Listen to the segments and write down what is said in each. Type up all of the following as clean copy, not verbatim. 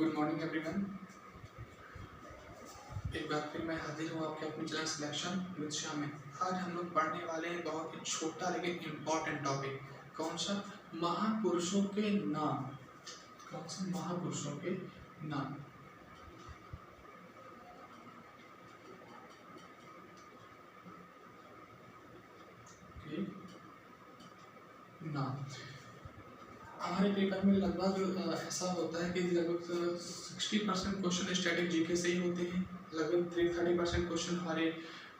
Good morning everyone. एक बार फिर मैं हाजिर हूँ आपके अपने चैनल सिलेक्शन विद शामिल। आज हम लोग पढ़ने वाले हैं बहुत ही छोटा लेकिन इम्पोर्टेंट टॉपिक। कौन सा? महापुरुषों के नाम। कौन से? महापुरुषों के नाम। के नाम हमारे पेपर में लगभग ऐसा होता है कि लगभग 60% क्वेश्चन स्टैटिक जीके से ही होते हैं, लगभग 30% क्वेश्चन हमारे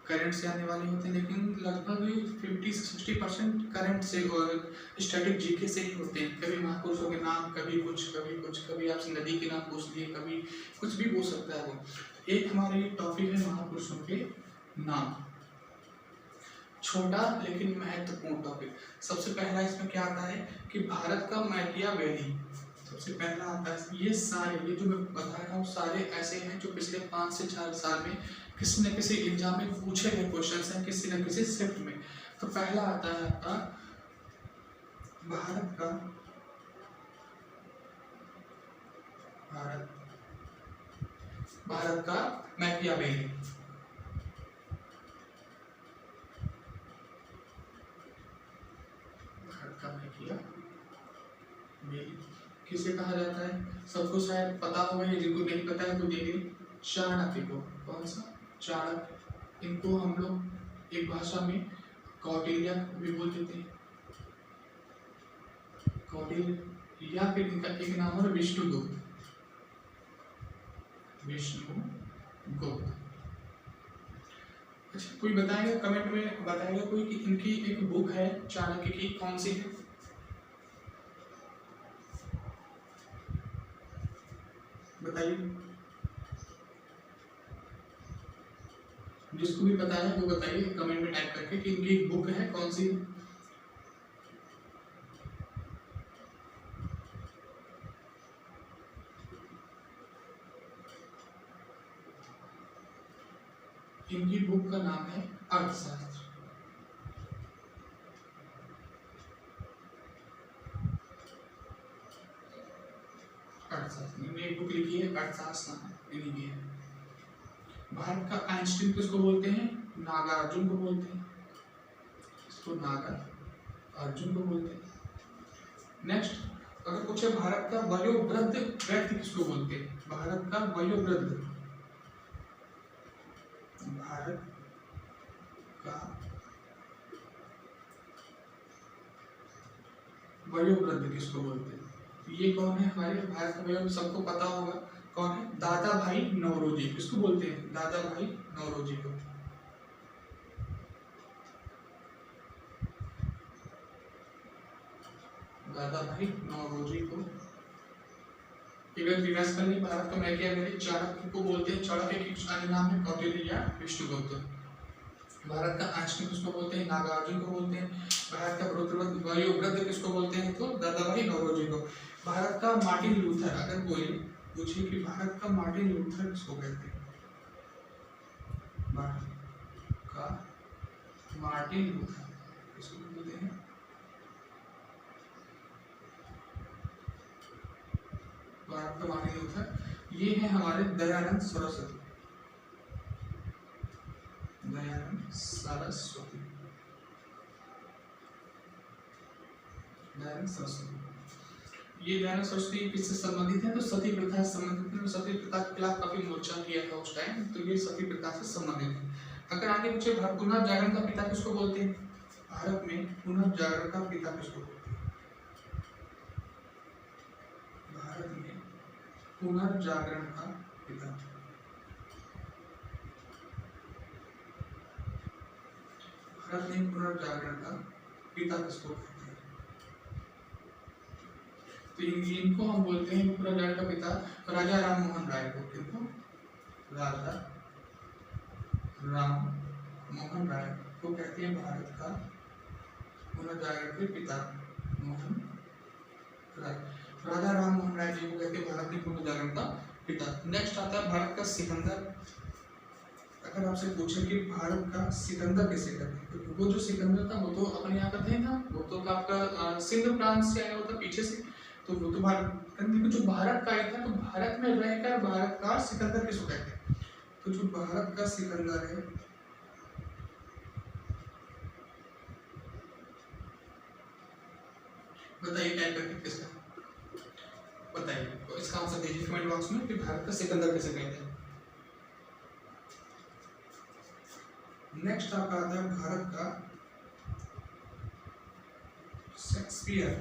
करंट से आने वाले होते हैं, लेकिन लगभग 50 से 60% करंट से और स्टैटिक जीके से ही होते हैं। कभी महापुरुषों के नाम, कभी कुछ, कभी आपसे नदी के नाम पूछ लिए, कभी कुछ भी पूछ सकता है वो। एक हमारे टॉपिक है महापुरुषों के नाम, छोटा लेकिन महत्वपूर्ण टॉपिक। सबसे पहला इसमें क्या आता है कि भारत का मैकियावेली सबसे पहला आता है। ये जो मैं बता रहा हूँ सारे ऐसे हैं जो पिछले 5 से 4 साल में किसी न किसी एग्जाम में पूछे गए क्वेश्चन हैं, किसी न किसी शिफ्ट में। तो पहला आता है आपका भारत का मैकियावेली। किसे कहा जाता है? सबको शायद पता होगा, जिनको नहीं पता है तो देखिए, चाणक्य को। कौन सा? चाणक्य। इनको हम लोग एक भाषा में कौटिल्य भी बोल देते हैं, कौटिल्य, या फिर इनका एक नाम है विष्णुगुप्त। अच्छा, कोई बताएगा कमेंट में, बताएगा कोई कि इनकी एक बुक है चाणक्य की, कौन सी है? बताइए, जिसको भी पता है वो बताइए कमेंट में टाइप करके कि इनकी एक बुक है, कौन सी? इनकी बुक का नाम है अर्थशास्त्र। इन्होंने एक बुक लिखी है, अर्थशास्त्र नाम है इन्हीं है। भारत का आइंस्टीन किसको बोलते हैं? नागार्जुन को बोलते हैं। इसको नागार्जुन को बोलते हैं। नेक्स्ट, अगर पूछे भारत का वयोवृद्ध व्यक्ति किसको बोलते हैं? भारत का वयोवृद्ध, भारत का वयोवृद्ध किसको बोलते हैं? ये कौन है? हमारे भारत का वयोवृद्ध सबको पता होगा, कौन है? दादा भाई नौरोजी। किसको बोलते हैं? दादा भाई नौरोजी को। दादा भाई नौरोजी को। रिवर्स करने, भारत का मैकियावेली चाणक्य को बोलते हैं। चाणक्य के कुछ अन्य नाम है कौटिल्य या विष्णुगुप्त। भारत का आइंस्टीन किसको बोलते हैं? नागार्जुन को बोलते हैं। भारत का वयोवृद्ध किसको बोलते हैं? तो दादा भाई नौरोजी को। भारत का मार्टिन लूथर, अगर कोई पूछे कि भारत का मार्टिन लूथर किसको कहते हैं? भारत का मार्टिन लूथर किसको बोलते हैं? भारत का मार्टिन लूथर ये है हमारे दयानंद सरस्वती। दयानंद सरस्वती ये दयानंद सरस्वती किससे संबंधित है? तो सती प्रथा से संबंधित है। सती प्रथा के खिलाफ काफी मोर्चा किया था उस टाइम, तो ये सती प्रथा से संबंधित है। अगर आगे पूछे पुनर्जागरण का पिता किसको बोलते हैं? भारत में पुनर्जागरण का पिता किसको बोलते हैं? भारत में पुनर्जागरण का पिता, भारत में पुनर्जागरण का पिता किसको कहते हैं? तो इनको हम बोलते हैं पुनर्जागरण का पिता राजा राम मोहन राय को। किनको? राजा राम मोहन राय को कहते हैं भारत का पुनर्जागरण के पिता। मोहन राय, राजा राम मोहन राय जी को कहते हैं भारत के पुनर्जागरण का पिता। नेक्स्ट आता है भारत का सिकंदर। अगर आपसे पूछे कि भारत का सिकंदर किसे कहते हैं, तो वो जो सिकंदर था वो तो अपने यहाँ का थे ना, वो तो आपका सिंध प्रांत से आया होता पीछे से। तो वो तो भारत, जो भारत का आया था, तो भारत में रहकर भारत का सिकंदर किसको कहते हैं? तो जो भारत का सिकंदर है, बताइए टाइप करके किसका, बताइए। तो इसका आंसर दीजिए कमेंट बॉक्स में कि भारत का सिकंदर किसे कहते हैं। नेक्स्ट आपका आता है भारत का शेक्सपियर।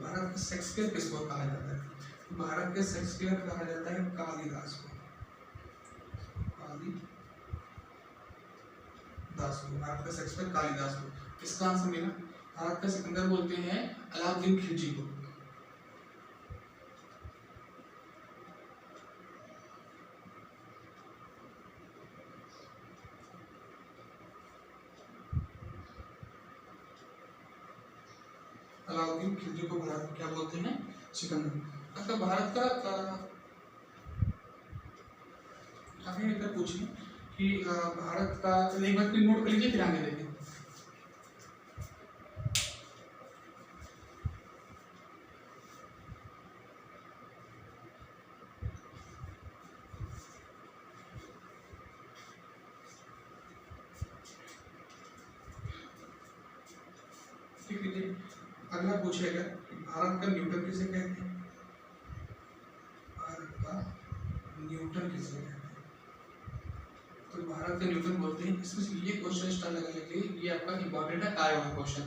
भारत का शेक्सपियर किसको कहा जाता है? भारत के शेक्सपियर कहा जाता है कालिदास को। कालिदास को भारत का शेक्सपियर कालिदास को। इसका आंसर मेरा भारत का सिकंदर बोलते हैं अलाउद्दीन खिलजी को। अलाउद्दीन खिलजी को भारत में क्या बोलते हैं? सिकंदर। अच्छा भारत का आपने इधर पूछिए कि भारत का, एक बार फिर नोट कर लीजिए फिर आगे देखें। ठीक लीजिए, अगला पूछेगा भारत का न्यूटन किसे कहते हैं? भारत का न्यूटन किसे कहते हैं? तो भारत का न्यूटन बोलते हैं। इसमें ये क्वेश्चन स्टार्ट लगा लेंगे, ये आपका इंपॉर्टेंट है, आया हुआ क्वेश्चन।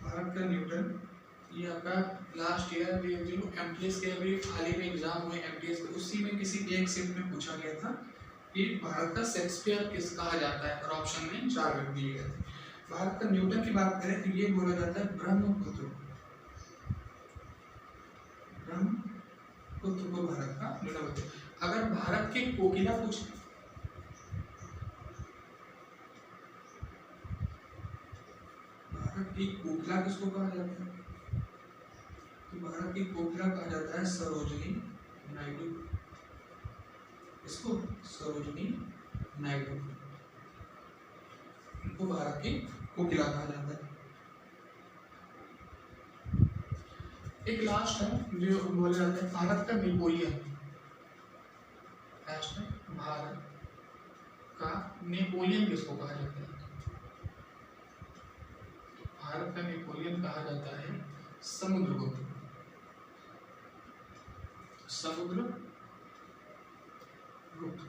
भारत का न्यूटन, ये आपका लास्ट ईयर में जो एमटीएस के अभी हाल ही में एग्जाम हुए एमटीएस के, उसी में किसी एक शिफ्ट में पूछा गया था कि भारत का शेक्सपियर किस कहा जाता है, और ऑप्शन में 4 व्यक्ति दिए गए थे। भारत का न्यूटन की बात करें तो ये बोला जाता है ब्रह्मपुत्र। ब्रह्मपुत्र को भारत का न्यूटन बोलते हैं। अगर भारत की कोकिला पूछ, भारत की कोकिला किसको कहा जाता है? तो भारत की कोकिला कहा जाता है सरोजिनी नायडू। इसको सरोजिनी नायडू, इनको भारत की कोकिला कहा जाता है। एक लास्ट है जो बोला जाता है भारत का नेपोलियन। लास्ट है भारत का नेपोलियन किसको कहा जाता है? भारत का नेपोलियन कहा जाता है समुद्रगुप्त। समुद्रगुप्त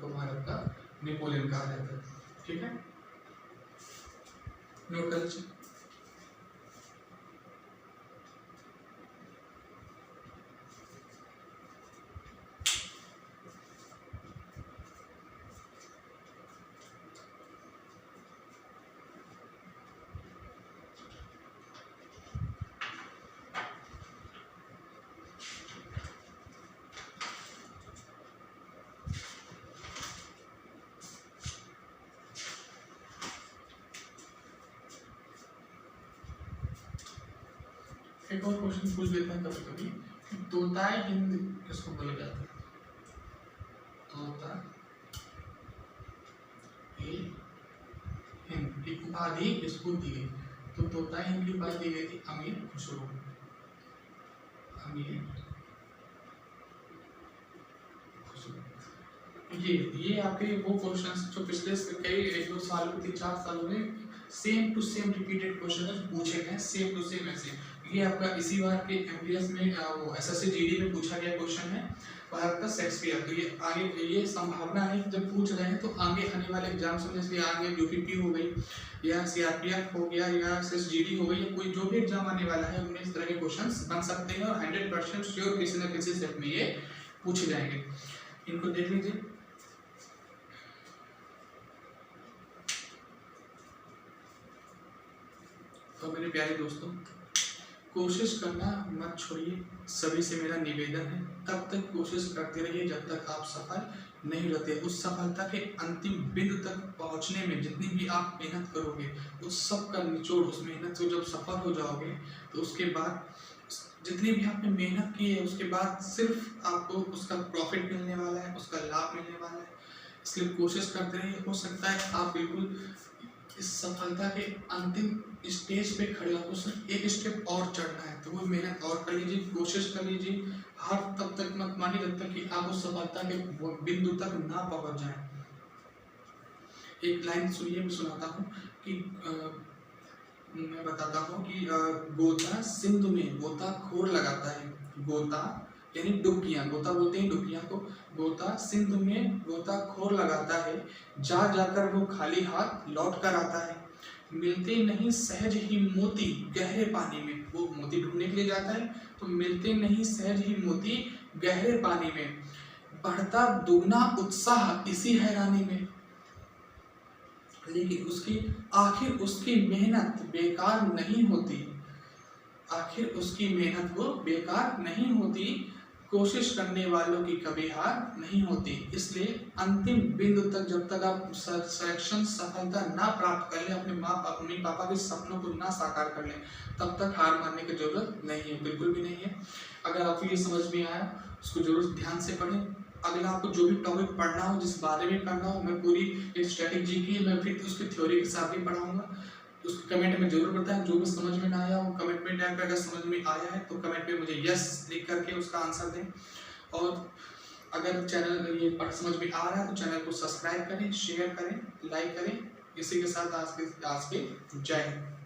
को भारत का नेपोलियन कहा जाता है। ठीक है, नोट कर लीजिए। एक और क्वेश्चन पूछ लेते हैं कभी कभी, तोताए हिंद किसको बोला जाता है? तोता हिंद की उपाधि किसको दी गई? तो तोता हिंद की उपाधि दी गई थी अमीर खुसरो। अमीर खुसरो। ये आपके वो क्वेश्चंस जो पिछले कई 1-2 सालों 3-4 सालों में same to same repeated question पूछे गए, सेम टू सेम ऐसे। ये आपका इसी बार के एमटीएस में वो एसएससी जीडी में पूछा गया क्वेश्चन है भारत का शेक्सपियर। तो ये आगे ये संभावना है जब पूछ रहे हैं तो आगे आने वाले एग्जाम्स में, जैसे आगे यूपीपी हो गई या सीआरपीएफ हो गया या एसएसजीडी हो गई, या कोई जो भी एग्जाम आने वाला है उनमें इस तरह के क्वेश्चंस बन सकते हैं और 100% श्योर किसी न किसी सेट में ये पूछे जाएंगे। इनको देख लीजिए। तो मेरे प्यारे दोस्तों, कोशिश करना मत छोड़िए, सभी से मेरा निवेदन है। तब तक कोशिश करते रहिए जब तक आप सफल नहीं रहते। उस सफलता के अंतिम बिंदु तक पहुंचने में जितनी भी आप मेहनत करोगे, उस सब का निचोड़, उस मेहनत से जब सफल हो जाओगे तो उसके बाद जितनी भी आपने मेहनत की है उसके बाद सिर्फ आपको उसका प्रॉफिट मिलने वाला है, उसका लाभ मिलने वाला है। इसलिए कोशिश करते रहिए। हो सकता है आप बिल्कुल इस सफलता के अंतिम स्टेज पे खड़े हो, सिर्फ एक स्टेप और चढ़ना है, तो वो मेहनत और कर लीजिए, कोशिश कर लीजिए। हार तब तक मत मानिए जब तक कि आप उस सफलता के बिंदु तक ना पहुंच जाए। एक लाइन सुनिए, मैं सुनाता हूँ कि मैं बताता हूँ कि गोता सिंधु में गोताखोर लगाता है। गोता यानी डुबकियां, गोता बोलते हैं डुबकियां को। गोता सिंधु में गोताखोर लगाता है, जा जाकर वो खाली हाथ लौट कर आता है। मिलते नहीं सहज ही मोती गहरे पानी में, वो मोती ढूंढने के लिए जाता है, तो मिलते नहीं सहज ही मोती गहरे पानी में। बढ़ता दुगना उत्साह इसी हैरानी में। लेकिन आखिर उसकी मेहनत बेकार नहीं होती, आखिर उसकी मेहनत वो बेकार नहीं होती। कोशिश करने वालों की कभी हार नहीं होती। इसलिए अंतिम बिंदु तक जब तक आप सिलेक्शन सफलता ना प्राप्त कर लें, अपने मम्मी पापा के सपनों को ना साकार कर लें, तब तक हार मानने की जरूरत नहीं है, बिल्कुल भी नहीं है। अगर आपको ये समझ में आया, उसको जरूर ध्यान से पढ़ें। अगला आपको जो भी टॉपिक पढ़ना हो, जिस बारे में पढ़ना हो, मैं पूरी एक स्ट्रेटेजी की मैं फिर उसकी थ्योरी के साथ ही पढ़ाऊंगा। उसको कमेंट में जरूर बताएं। जो भी समझ में ना आया वो कमेंट में टाइप करके, समझ में आया है तो कमेंट में मुझे यस लिख करके उसका आंसर दें। और अगर चैनल ये समझ में आ रहा है तो चैनल को सब्सक्राइब करें, शेयर करें, लाइक करें। इसी के साथ आज के जय हिंद।